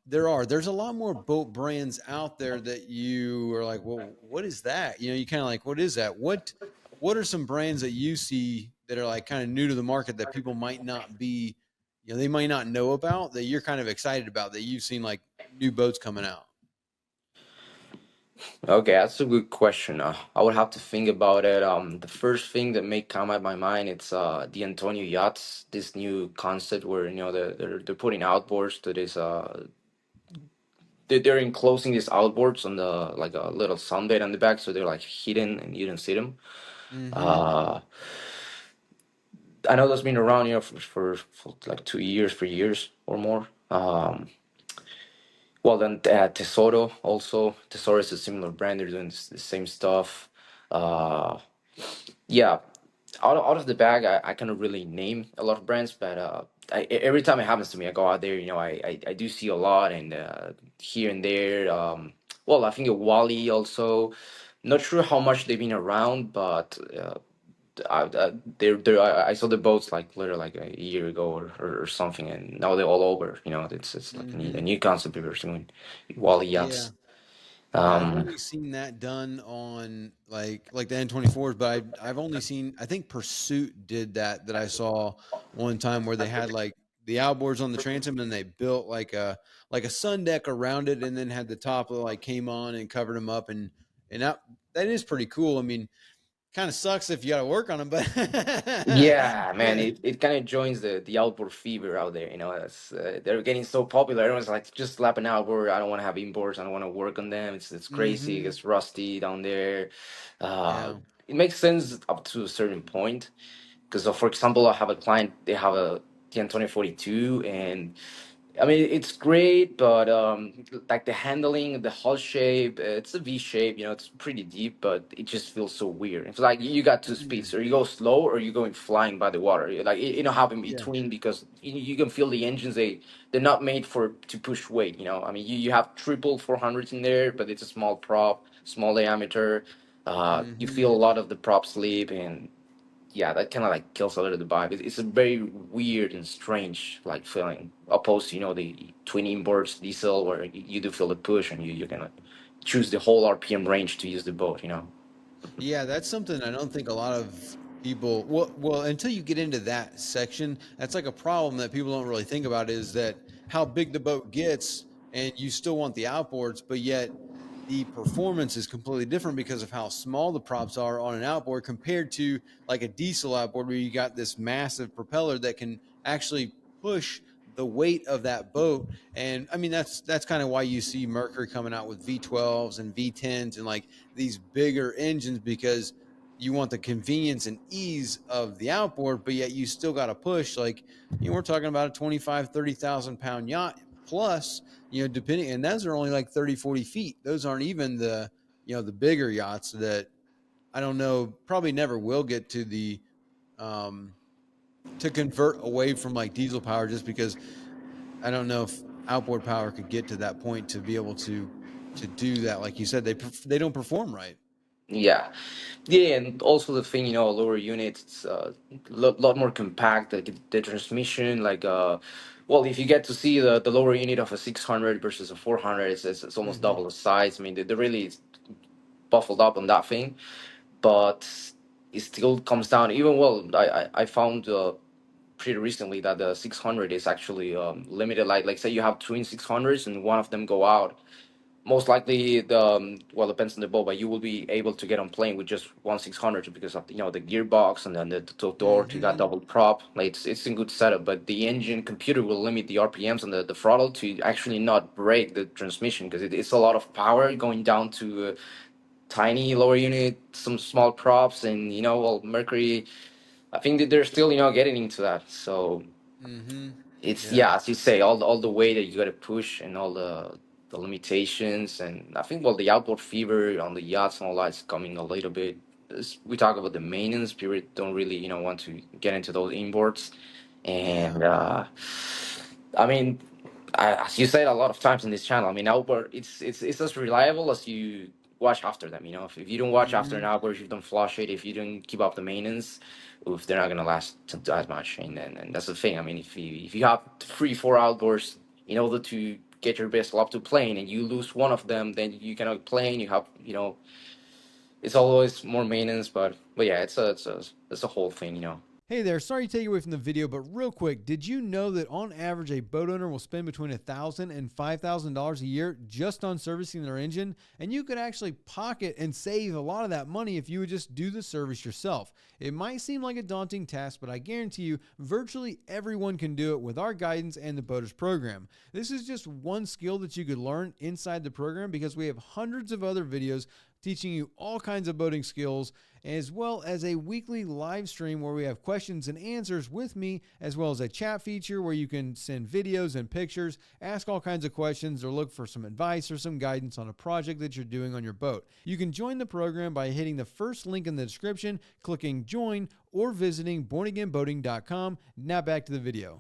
there's a lot more boat brands out there that you are like, well, what is that? You kind of like, what is that? What are some brands that you see that are like kind of new to the market that people might not be, they might not know about, that you're kind of excited about, that you've seen like new boats coming out? Okay, that's a good question. I would have to think about it. The first thing that may come at my mind it's the Antonio yachts. This new concept where they're putting outboards to this. They're enclosing these outboards on the like a little sunbed on the back, so they're like hidden and you don't see them. Mm-hmm. Uh, I know that's been around for like 2 years, 3 years or more. Well, then Tesoro also. Tesoro is a similar brand. They're doing the same stuff. Uh, yeah, out of the bag, I cannot really name a lot of brands, but every time it happens to me, I go out there. I do see a lot, and here and there. Well, I think Wally also. Not sure how much they've been around, but I saw the boats like literally like a year ago or something, and now they're all over. It's like a Mm-hmm. new concept people are doing. Wally Yeah. yachts. I've Um, only seen that done on like the N24s, but I've only seen, I think Pursuit did that I saw one time, where they had like the outboards on the transom and they built like a sun deck around it, and then had the top that like came on and covered them up, and that is pretty cool. I mean, kind of sucks if you got to work on them, but Yeah, man, it kind of joins the outboard fever out there. They're getting so popular. Everyone's like, just slap an outboard. I don't want to have inboards. I don't want to work on them. It's crazy. hmm It's rusty down there. Uh, yeah. it makes sense up to a certain point. Because, for example, I have a client. They have a TN 2042, and I mean, it's great, but like the handling, the hull shape, it's a V shape. It's pretty deep, but it just feels so weird. It's like you got two speeds, or you go slow, or you going flying by the water. Like you don't have in Yeah. between because you can feel the engines. They're not made for to push weight. I mean, you have triple 400s in there, but it's a small prop, small diameter. You hmm feel a lot of the prop sleep, and yeah, that kind of like kills a little the vibe. It's a very weird and strange like feeling, opposed to the twin inboards diesel where you do feel the push and you can choose the whole RPM range to use the boat. Yeah, that's something I don't think a lot of people, well, until you get into that section, that's like a problem that people don't really think about, is that how big the boat gets, and you still want the outboards, but yet the performance is completely different because of how small the props are on an outboard compared to like a diesel outboard, where you got this massive propeller that can actually push the weight of that boat. And I mean, that's kind of why you see Mercury coming out with V12s and V10s and like these bigger engines, because you want the convenience and ease of the outboard, but yet you still got to push. Like, we're talking about a 25, 30,000 pound yacht plus, depending, and those are only like 30, 40 feet. Those aren't even the bigger yachts that I don't know, probably never will get to um, to convert away from like diesel power, just because I don't know if outboard power could get to that point to be able to do that. Like you said, they don't perform right. Yeah, yeah, and also the thing, lower unit, it's lot more compact. Like the transmission, like well, if you get to see the lower unit of a 600 versus a 400, it's almost hmm double the size. I mean, they really buffled up on that thing, but it still comes down. Even well, I found pretty recently that the 600 is actually limited. Like say you have twin 600s and one of them go out. Most likely, well, depends on the boat, but you will be able to get on plane with just one 600 because of the gearbox and then the door. You got hmm double prop. Like it's in good setup, but the engine computer will limit the RPMs and the throttle to actually not break the transmission because it's a lot of power going down to tiny lower unit, some small props, and well, Mercury. I think that they're still getting into that. So hmm it's Yeah. yeah, as you say, all the way that you got to push and all the limitations, and I think well the outboard fever on the yachts and all that's coming a little bit. We talk about the maintenance, people don't really want to get into those inboards, Yeah. and I mean, as you said a lot of times in this channel, I mean, outboard, it's as reliable as you watch after them. If you don't watch after an hmm outboard, if you don't flush it, if you don't keep up the maintenance, oof, they're not gonna last as much. And that's the thing. I mean, if you have 3 4 outboards in order to get your vessel up to plane and you lose one of them, then you cannot plane. You have, it's always more maintenance, but yeah, it's a whole thing, Hey there, sorry to take you away from the video, but real quick, did you know that on average a boat owner will spend between $1,000 and $5,000 a year just on servicing their engine? And you could actually pocket and save a lot of that money if you would just do the service yourself. It might seem like a daunting task, but I guarantee you virtually everyone can do it with our guidance and the Boaters program. This is just one skill that you could learn inside the program because we have hundreds of other videos teaching you all kinds of boating skills, as well as a weekly live stream where we have questions and answers with me, as well as a chat feature where you can send videos and pictures, ask all kinds of questions, or look for some advice or some guidance on a project that you're doing on your boat. You can join the program by hitting the first link in the description, clicking join, or visiting bornagainboating.com. Now back to the video.